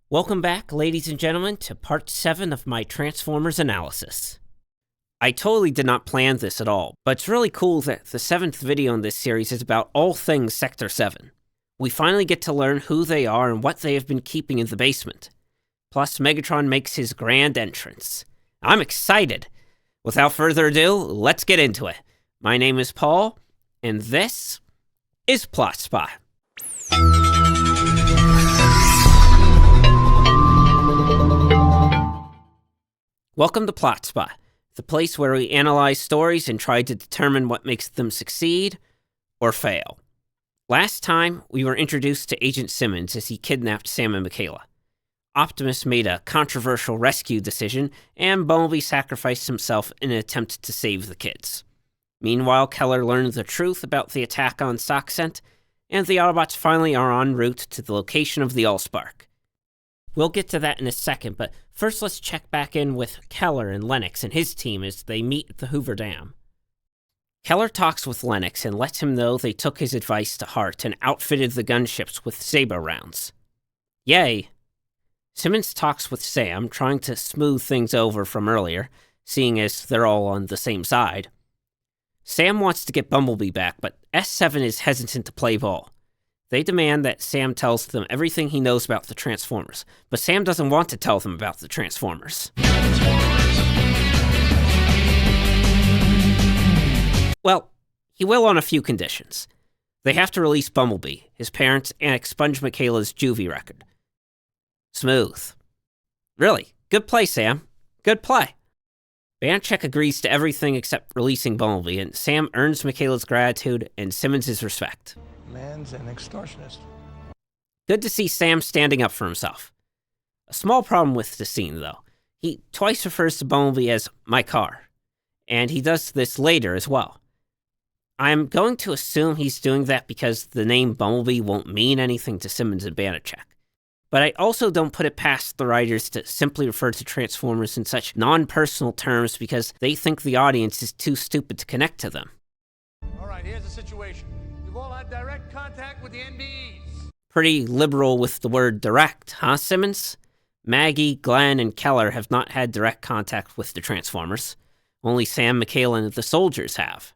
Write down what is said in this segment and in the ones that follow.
Welcome back, ladies and gentlemen, to part 7 of my Transformers analysis. I totally did not plan this at all, but it's really cool that the 7th video in this series is about all things Sector 7. We finally get to learn who they are and what they have been keeping in the basement. Plus, Megatron makes his grand entrance. I'm excited! Without further ado, let's get into it. My name is Paul, and this is Plot Spot. Welcome to Plot Spot, the place where we analyze stories and try to determine what makes them succeed or fail. Last time, we were introduced to Agent Simmons as he kidnapped Sam and Michaela. Optimus made a controversial rescue decision, and Bumblebee sacrificed himself in an attempt to save the kids. Meanwhile, Keller learned the truth about the attack on Soxcent, and the Autobots finally are en route to the location of the AllSpark. We'll get to that in a second, but first let's check back in with Keller and Lennox and his team as they meet at the Hoover Dam. Keller talks with Lennox and lets him know they took his advice to heart and outfitted the gunships with Saber rounds. Yay! Simmons talks with Sam, trying to smooth things over from earlier, seeing as they're all on the same side. Sam wants to get Bumblebee back, but S7 is hesitant to play ball. They demand that Sam tells them everything he knows about the Transformers, but Sam doesn't want to tell them about the Transformers. Well, he will on a few conditions. They have to release Bumblebee, his parents, and expunge Michaela's juvie record. Smooth. Really, good play, Sam. Good play. Banachek agrees to everything except releasing Bumblebee, and Sam earns Michaela's gratitude and Simmons' respect. Man's an extortionist. Good to see Sam standing up for himself. A small problem with the scene, though. He twice refers to Bumblebee as my car, and he does this later as well. I'm going to assume he's doing that because the name Bumblebee won't mean anything to Simmons and Banachek. But I also don't put it past the writers to simply refer to Transformers in such non-personal terms because they think the audience is too stupid to connect to them. All right, here's the situation. We've all had direct contact with the NBEs. Pretty liberal with the word direct, huh, Simmons? Maggie, Glenn, and Keller have not had direct contact with the Transformers. Only Sam, Michaela, and the soldiers have.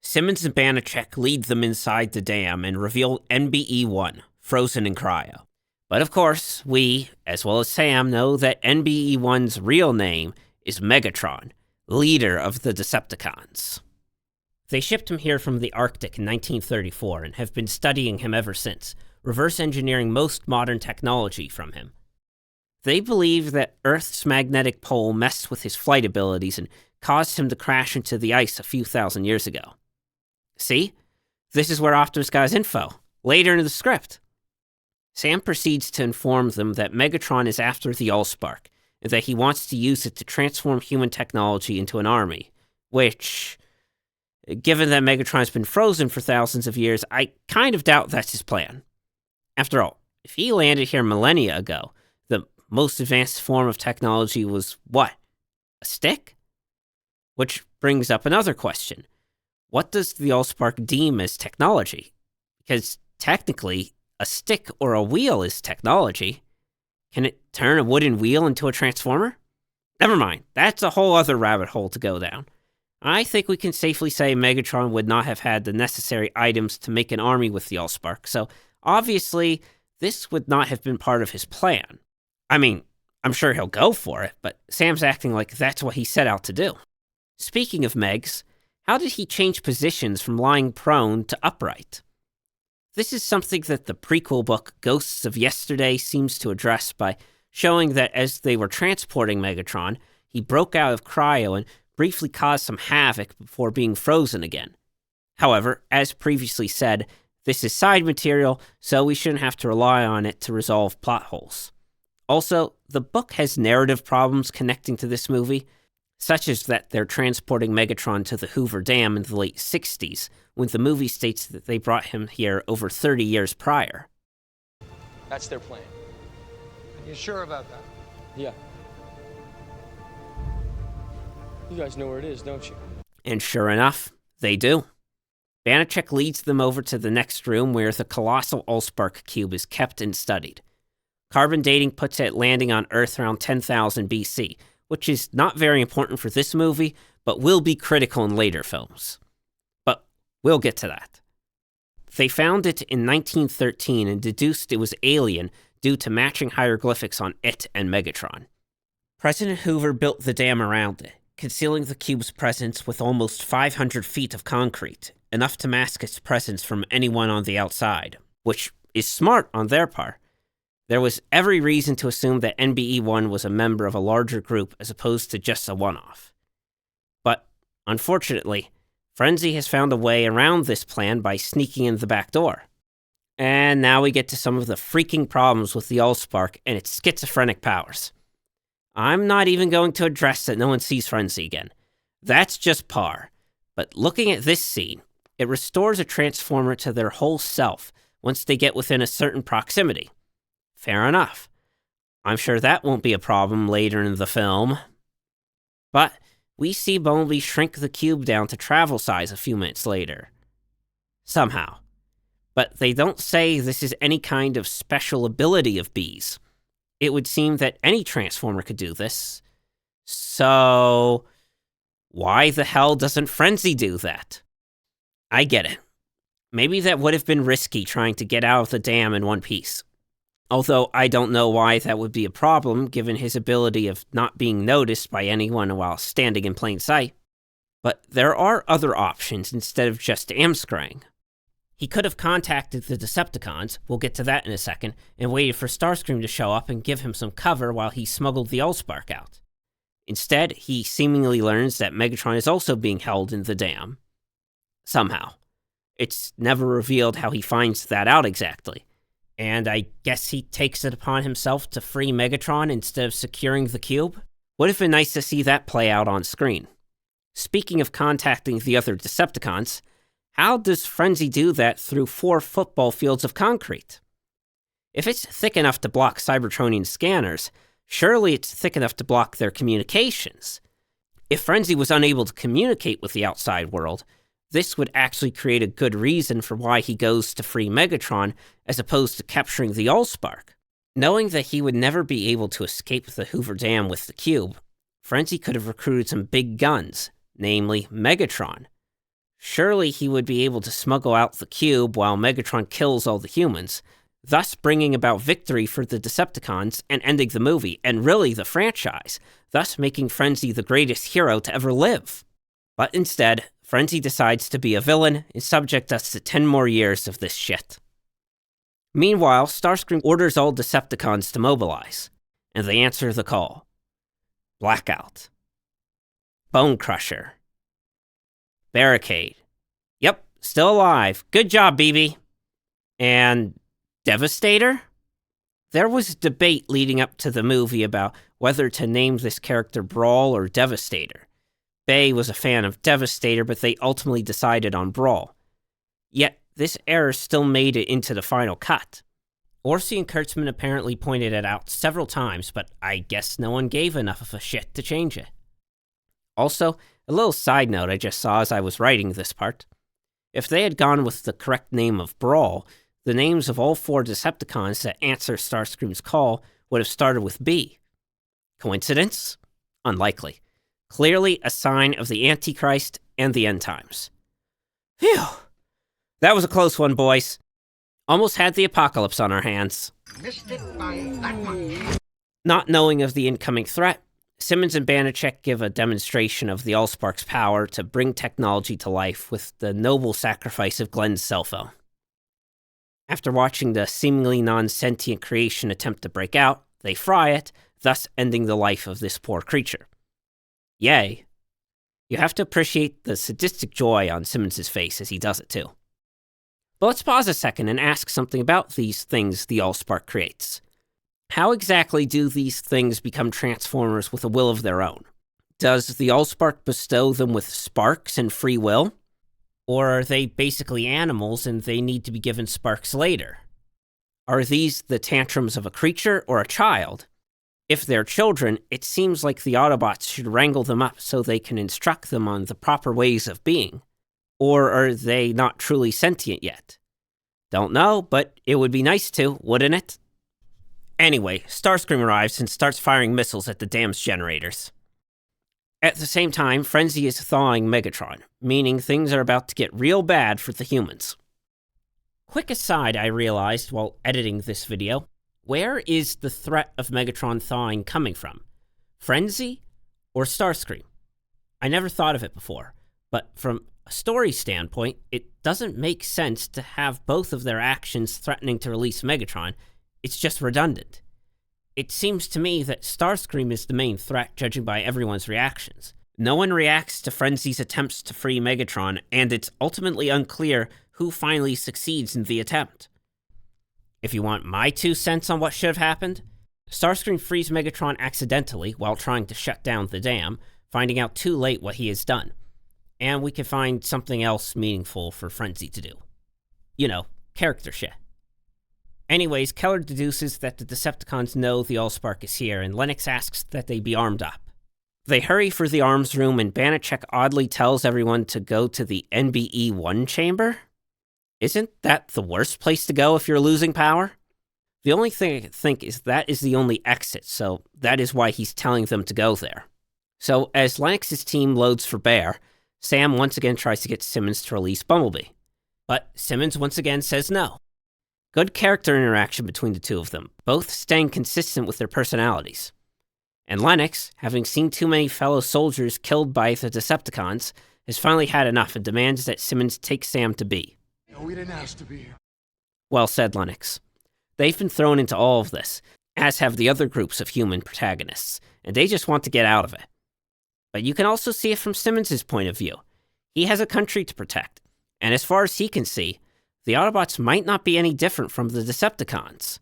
Simmons and Banachek lead them inside the dam and reveal NBE-1, frozen in cryo. But of course, we, as well as Sam, know that NBE-1's real name is Megatron, leader of the Decepticons. They shipped him here from the Arctic in 1934 and have been studying him ever since, reverse engineering most modern technology from him. They believe that Earth's magnetic pole messed with his flight abilities and caused him to crash into the ice a few thousand years ago. See? This is where Optimus got his info, later in the script. Sam proceeds to inform them that Megatron is after the AllSpark, and that he wants to use it to transform human technology into an army, which, given that Megatron's been frozen for thousands of years, I kind of doubt that's his plan. After all, if he landed here millennia ago, the most advanced form of technology was what? A stick? Which brings up another question. What does the AllSpark deem as technology? Because technically, a stick or a wheel is technology. Can it turn a wooden wheel into a transformer? Never mind, that's a whole other rabbit hole to go down. I think we can safely say Megatron would not have had the necessary items to make an army with the AllSpark, so obviously this would not have been part of his plan. I mean, I'm sure he'll go for it, but Sam's acting like that's what he set out to do. Speaking of Megs, how did he change positions from lying prone to upright? This is something that the prequel book Ghosts of Yesterday seems to address by showing that as they were transporting Megatron, he broke out of cryo and briefly caused some havoc before being frozen again. However, as previously said, this is side material, so we shouldn't have to rely on it to resolve plot holes. Also, the book has narrative problems connecting to this movie, such as that they're transporting Megatron to the Hoover Dam in the late 60s, when the movie states that they brought him here over 30 years prior. That's their plan. You sure about that? Yeah. You guys know where it is, don't you? And sure enough, they do. Banachek leads them over to the next room where the colossal AllSpark cube is kept and studied. Carbon dating puts it landing on Earth around 10,000 BC, which is not very important for this movie, but will be critical in later films. But we'll get to that. They found it in 1913 and deduced it was alien due to matching hieroglyphics on it and Megatron. President Hoover built the dam around it, concealing the cube's presence with almost 500 feet of concrete, enough to mask its presence from anyone on the outside, which is smart on their part. There was every reason to assume that NBE-1 was a member of a larger group as opposed to just a one-off. But, unfortunately, Frenzy has found a way around this plan by sneaking in the back door. And now we get to some of the freaking problems with the AllSpark and its schizophrenic powers. I'm not even going to address that no one sees Frenzy again. That's just par. But looking at this scene, it restores a Transformer to their whole self once they get within a certain proximity. Fair enough. I'm sure that won't be a problem later in the film. But we see Bumblebee shrink the cube down to travel size a few minutes later. Somehow. But they don't say this is any kind of special ability of Bee's. It would seem that any Transformer could do this. So, why the hell doesn't Frenzy do that? I get it. Maybe that would have been risky trying to get out of the dam in one piece. Although I don't know why that would be a problem given his ability of not being noticed by anyone while standing in plain sight. But there are other options instead of just amscraying. He could have contacted the Decepticons, we'll get to that in a second, and waited for Starscream to show up and give him some cover while he smuggled the AllSpark out. Instead, he seemingly learns that Megatron is also being held in the dam. Somehow. It's never revealed how he finds that out exactly. And I guess he takes it upon himself to free Megatron instead of securing the cube? Would have been nice to see that play out on screen. Speaking of contacting the other Decepticons, how does Frenzy do that through 4 football fields of concrete? If it's thick enough to block Cybertronian scanners, surely it's thick enough to block their communications. If Frenzy was unable to communicate with the outside world, this would actually create a good reason for why he goes to free Megatron as opposed to capturing the AllSpark. Knowing that he would never be able to escape the Hoover Dam with the cube, Frenzy could have recruited some big guns, namely Megatron. Surely he would be able to smuggle out the cube while Megatron kills all the humans, thus bringing about victory for the Decepticons and ending the movie, and really the franchise, thus making Frenzy the greatest hero to ever live. But instead, Frenzy decides to be a villain and subject us to 10 more years of this shit. Meanwhile, Starscream orders all Decepticons to mobilize, and they answer the call. Blackout. Bone Crusher. Barricade. Yep, still alive. Good job, BB. And Devastator? There was debate leading up to the movie about whether to name this character Brawl or Devastator. Bay was a fan of Devastator, but they ultimately decided on Brawl. Yet, this error still made it into the final cut. Orsi and Kurtzman apparently pointed it out several times, but I guess no one gave enough of a shit to change it. Also, a little side note I just saw as I was writing this part. If they had gone with the correct name of Brawl, the names of all 4 Decepticons that answer Starscream's call would have started with B. Coincidence? Unlikely. Clearly a sign of the Antichrist and the end times. Phew. That was a close one, boys. Almost had the apocalypse on our hands. Missed it by that much. Not knowing of the incoming threat, Simmons and Banachek give a demonstration of the AllSpark's power to bring technology to life with the noble sacrifice of Glenn's cell phone. After watching the seemingly non-sentient creation attempt to break out, they fry it, thus ending the life of this poor creature. Yay. You have to appreciate the sadistic joy on Simmons' face as he does it too. But let's pause a second and ask something about these things the AllSpark creates. How exactly do these things become Transformers with a will of their own? Does the AllSpark bestow them with sparks and free will? Or are they basically animals and they need to be given sparks later? Are these the tantrums of a creature or a child? If they're children, it seems like the Autobots should wrangle them up so they can instruct them on the proper ways of being. Or are they not truly sentient yet? Don't know, but it would be nice to, wouldn't it? Anyway, Starscream arrives and starts firing missiles at the dam's generators. At the same time, Frenzy is thawing Megatron, meaning things are about to get real bad for the humans. Quick aside, I realized while editing this video, where is the threat of Megatron thawing coming from? Frenzy or Starscream? I never thought of it before, but from a story standpoint, it doesn't make sense to have both of their actions threatening to release Megatron. It's just redundant. It seems to me that Starscream is the main threat, judging by everyone's reactions. No one reacts to Frenzy's attempts to free Megatron, and it's ultimately unclear who finally succeeds in the attempt. If you want my 2 cents on what should have happened, Starscream frees Megatron accidentally while trying to shut down the dam, finding out too late what he has done. And we could find something else meaningful for Frenzy to do. You know, character shit. Anyways, Keller deduces that the Decepticons know the AllSpark is here, and Lennox asks that they be armed up. They hurry for the arms room, and Banachek oddly tells everyone to go to the NBE-1 chamber? Isn't that the worst place to go if you're losing power? The only thing I can think is that is the only exit, so that is why he's telling them to go there. So, as Lennox's team loads for Bear, Sam once again tries to get Simmons to release Bumblebee. But Simmons once again says no. Good character interaction between the two of them, both staying consistent with their personalities. And Lennox, having seen too many fellow soldiers killed by the Decepticons, has finally had enough and demands that Simmons take Sam to B. No, we didn't ask to be here. Well said, Lennox. They've been thrown into all of this, as have the other groups of human protagonists, and they just want to get out of it. But you can also see it from Simmons' point of view. He has a country to protect, and as far as he can see, the Autobots might not be any different from the Decepticons.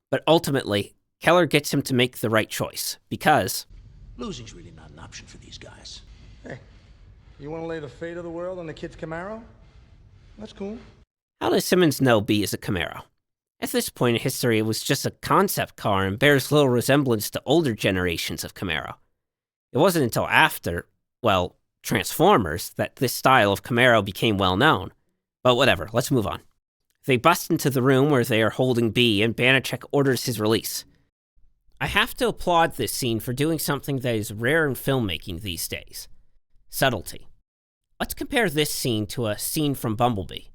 But ultimately, Keller gets him to make the right choice, because Losing's really not an option for these guys. Hey, you want to lay the fate of the world on the kid's Camaro? That's cool. how does Simmons know B is a Camaro? At this point in history, it was just a concept car and bears little resemblance to older generations of Camaro. It wasn't until after, well, Transformers, that this style of Camaro became well known. But whatever, let's move on. They bust into the room where they are holding B, and Banachek orders his release. I have to applaud this scene for doing something that is rare in filmmaking these days. Subtlety. Let's compare this scene to a scene from Bumblebee.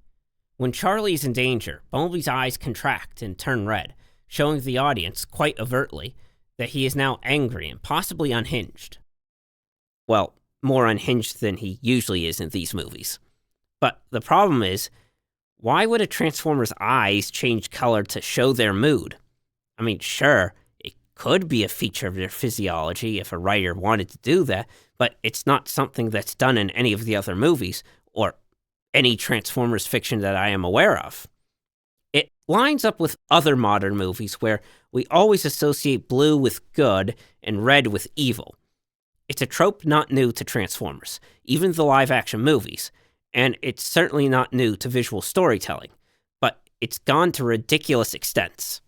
When Charlie is in danger, Bumblebee's eyes contract and turn red, showing the audience, quite overtly, that he is now angry and possibly unhinged. Well, more unhinged than he usually is in these movies. But the problem is, why would a Transformer's eyes change color to show their mood? I mean, sure, it could be a feature of their physiology if a writer wanted to do that, but it's not something that's done in any of the other movies, or any Transformers fiction that I am aware of. It lines up with other modern movies where we always associate blue with good and red with evil. It's a trope not new to Transformers, even the live-action movies, and it's certainly not new to visual storytelling, but it's gone to ridiculous extents.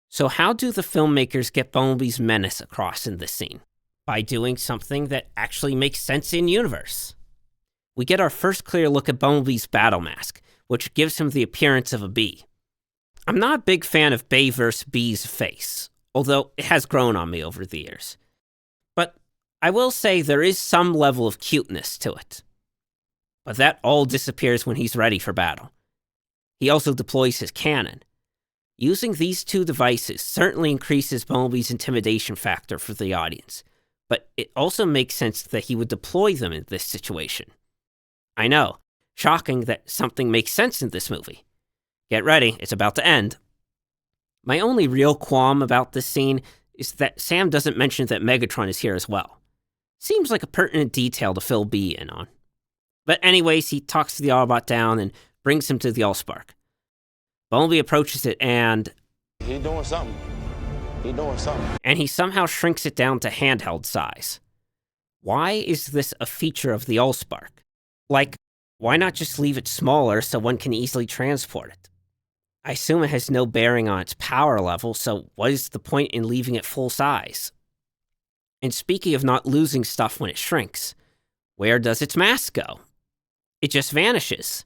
So how do the filmmakers get Bumblebee's menace across in this scene? By doing something that actually makes sense in universe. We get our first clear look at Bumblebee's battle mask, which gives him the appearance of a bee. I'm not a big fan of Bay vs. Bee's face, although it has grown on me over the years. But I will say there is some level of cuteness to it. But that all disappears when he's ready for battle. He also deploys his cannon. Using these two devices certainly increases Bumblebee's intimidation factor for the audience, but it also makes sense that he would deploy them in this situation. I know, shocking that something makes sense in this movie. Get ready, it's about to end. My only real qualm about this scene is that Sam doesn't mention that Megatron is here as well. Seems like a pertinent detail to fill B in on. But anyways, he talks the Autobot down and brings him to the AllSpark. Bumblebee approaches it and He doing something. And he somehow shrinks it down to handheld size. Why is this a feature of the AllSpark? Like, why not just leave it smaller so one can easily transport it? I assume it has no bearing on its power level, so what is the point in leaving it full size? And speaking of not losing stuff when it shrinks, where does its mass go? It just vanishes.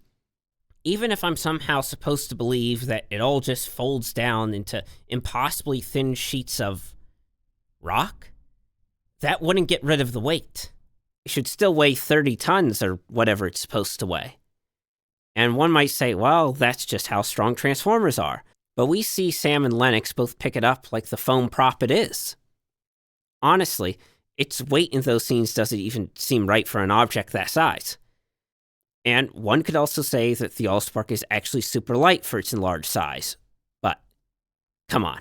even if I'm somehow supposed to believe that it all just folds down into impossibly thin sheets of rock, that wouldn't get rid of the weight. It should still weigh 30 tons or whatever it's supposed to weigh. And one might say, well, that's just how strong Transformers are. But we see Sam and Lennox both pick it up like the foam prop it is. Honestly, its weight in those scenes doesn't even seem right for an object that size. And one could also say that the AllSpark is actually super light for its enlarged size. But, come on.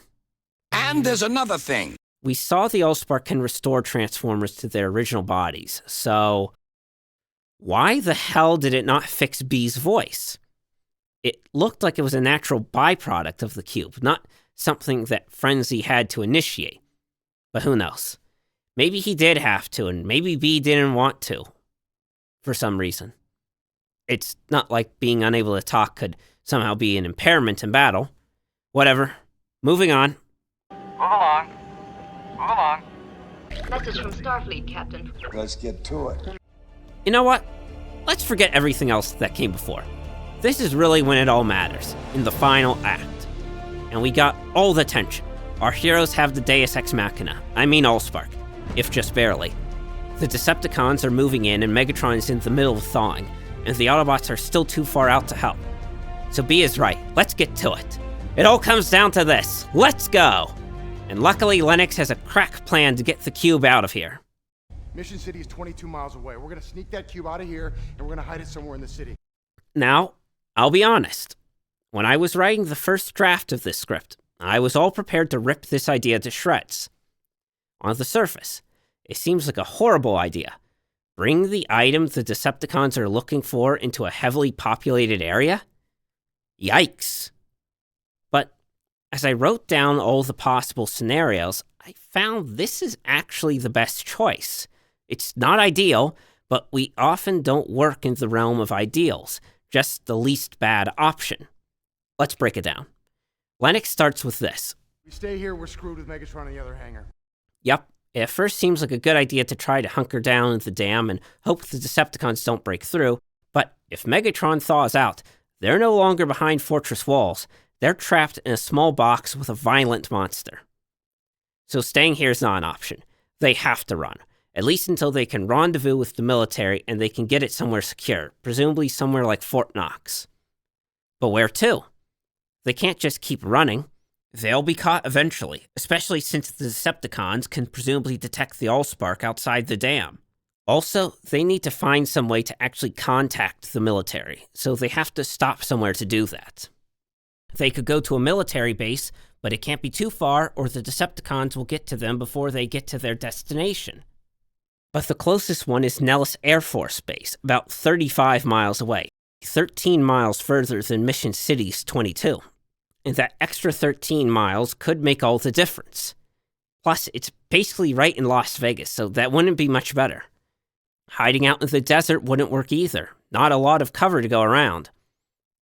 And there's another thing. We saw the AllSpark can restore Transformers to their original bodies, so why the hell did it not fix B's voice? It looked like it was a natural byproduct of the cube, not something that Frenzy had to initiate. But who knows? Maybe he did have to, and maybe B didn't want to, for some reason. It's not like being unable to talk could somehow be an impairment in battle. Whatever. Moving on. Move along. Move along. Message from Starfleet, Captain. Let's get to it. You know what? Let's forget everything else that came before. This is really when it all matters, in the final act. And we got all the tension. Our heroes have the Deus Ex Machina, AllSpark, if just barely. The Decepticons are moving in and Megatron is in the middle of thawing, and the Autobots are still too far out to help. So B is right, let's get to it. It all comes down to this, let's go! And luckily Lennox has a crack plan to get the cube out of here. Mission City is 22 miles away. We're gonna sneak that cube out of here, and we're gonna hide it somewhere in the city. Now, I'll be honest. When I was writing the first draft of this script, I was all prepared to rip this idea to shreds. On the surface, it seems like a horrible idea. Bring the item the Decepticons are looking for into a heavily populated area? Yikes. But as I wrote down all the possible scenarios, I found this is actually the best choice. It's not ideal, but we often don't work in the realm of ideals, just the least bad option. Let's break it down. Lennox starts with this. We stay here, we're screwed with Megatron and the other hangar. Yep, it at first seems like a good idea to try to hunker down in the dam and hope the Decepticons don't break through, but if Megatron thaws out, they're no longer behind fortress walls. They're trapped in a small box with a violent monster. So staying here is not an option. They have to run, at least until they can rendezvous with the military and they can get it somewhere secure, presumably somewhere like Fort Knox. But where to? They can't just keep running. They'll be caught eventually, especially since the Decepticons can presumably detect the AllSpark outside the dam. Also, they need to find some way to actually contact the military, so they have to stop somewhere to do that. They could go to a military base, but it can't be too far or the Decepticons will get to them before they get to their destination. But the closest one is Nellis Air Force Base, about 35 miles away, 13 miles further than Mission City's 22. And that extra 13 miles could make all the difference. Plus, it's basically right in Las Vegas, so that wouldn't be much better. Hiding out in the desert wouldn't work either. Not a lot of cover to go around.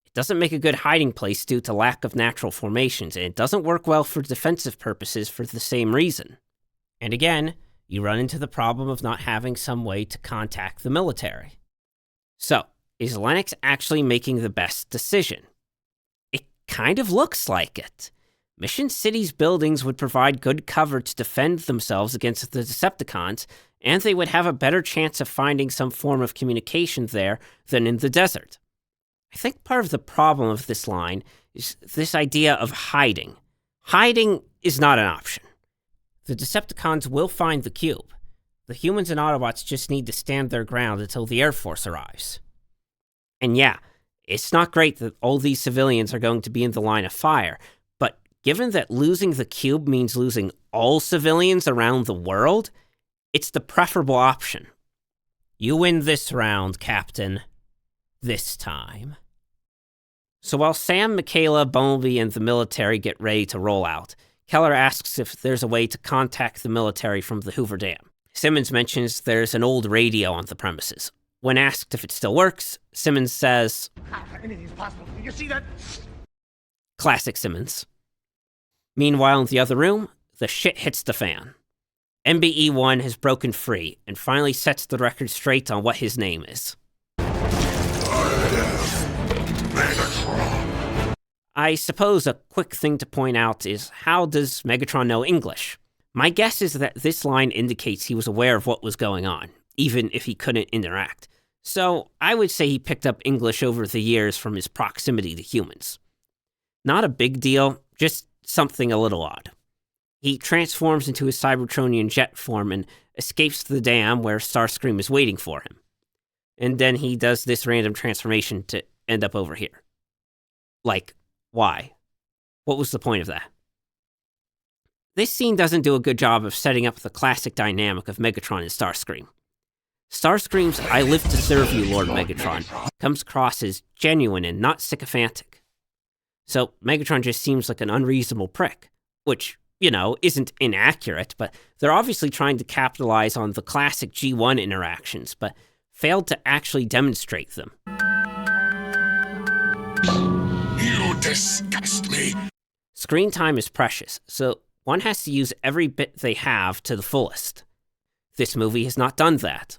It doesn't make a good hiding place due to lack of natural formations, and it doesn't work well for defensive purposes for the same reason. And again, you run into the problem of not having some way to contact the military. So, is Lennox actually making the best decision? It kind of looks like it. Mission City's buildings would provide good cover to defend themselves against the Decepticons, and they would have a better chance of finding some form of communication there than in the desert. I think part of the problem of this line is this idea of hiding. Hiding is not an option. The Decepticons will find the cube. The humans and Autobots just need to stand their ground until the Air Force arrives. And yeah, it's not great that all these civilians are going to be in the line of fire, but given that losing the cube means losing all civilians around the world, it's the preferable option. You win this round, Captain. This time. So while Sam, Michaela, Bumblebee, and the military get ready to roll out, Keller asks if there's a way to contact the military from the Hoover Dam. Simmons mentions there's an old radio on the premises. When asked if it still works, Simmons says, Anything's possible. You see that? Classic Simmons. Meanwhile, in the other room, the shit hits the fan. MBE-1 has broken free and finally sets the record straight on what his name is. I am I suppose a quick thing to point out is, how does Megatron know English? My guess is that this line indicates he was aware of what was going on, even if he couldn't interact. So I would say he picked up English over the years from his proximity to humans. Not a big deal, just something a little odd. He transforms into his Cybertronian jet form and escapes the dam where Starscream is waiting for him. And then he does this random transformation to end up over here. Like, why? What was the point of that? This scene doesn't do a good job of setting up the classic dynamic of Megatron and Starscream. Starscream's "I live to serve you, Lord Megatron" comes across as genuine and not sycophantic. So Megatron just seems like an unreasonable prick, which, isn't inaccurate, but they're obviously trying to capitalize on the classic G1 interactions, but failed to actually demonstrate them. You disgust me. Screen time is precious, so one has to use every bit they have to the fullest. This movie has not done that.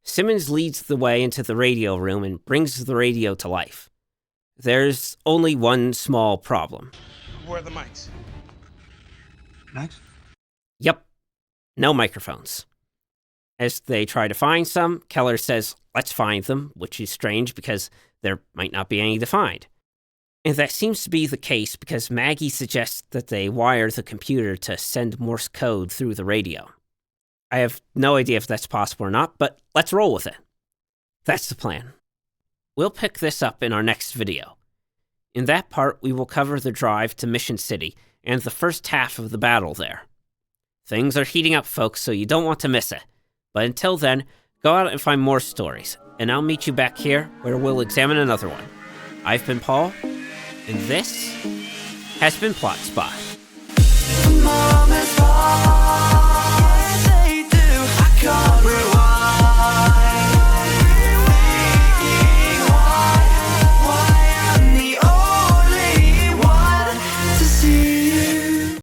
Simmons leads the way into the radio room and brings the radio to life. There's only one small problem. Where are the mics? Max? Yep, no microphones. As they try to find some, Keller says, "Let's find them," which is strange because there might not be any to find. And that seems to be the case because Maggie suggests that they wire the computer to send Morse code through the radio. I have no idea if that's possible or not, but let's roll with it. That's the plan. We'll pick this up in our next video. In that part, we will cover the drive to Mission City and the first half of the battle there. Things are heating up, folks, so you don't want to miss it. But until then, go out and find more stories, and I'll meet you back here where we'll examine another one. I've been Paul, and this has been Plot Spot.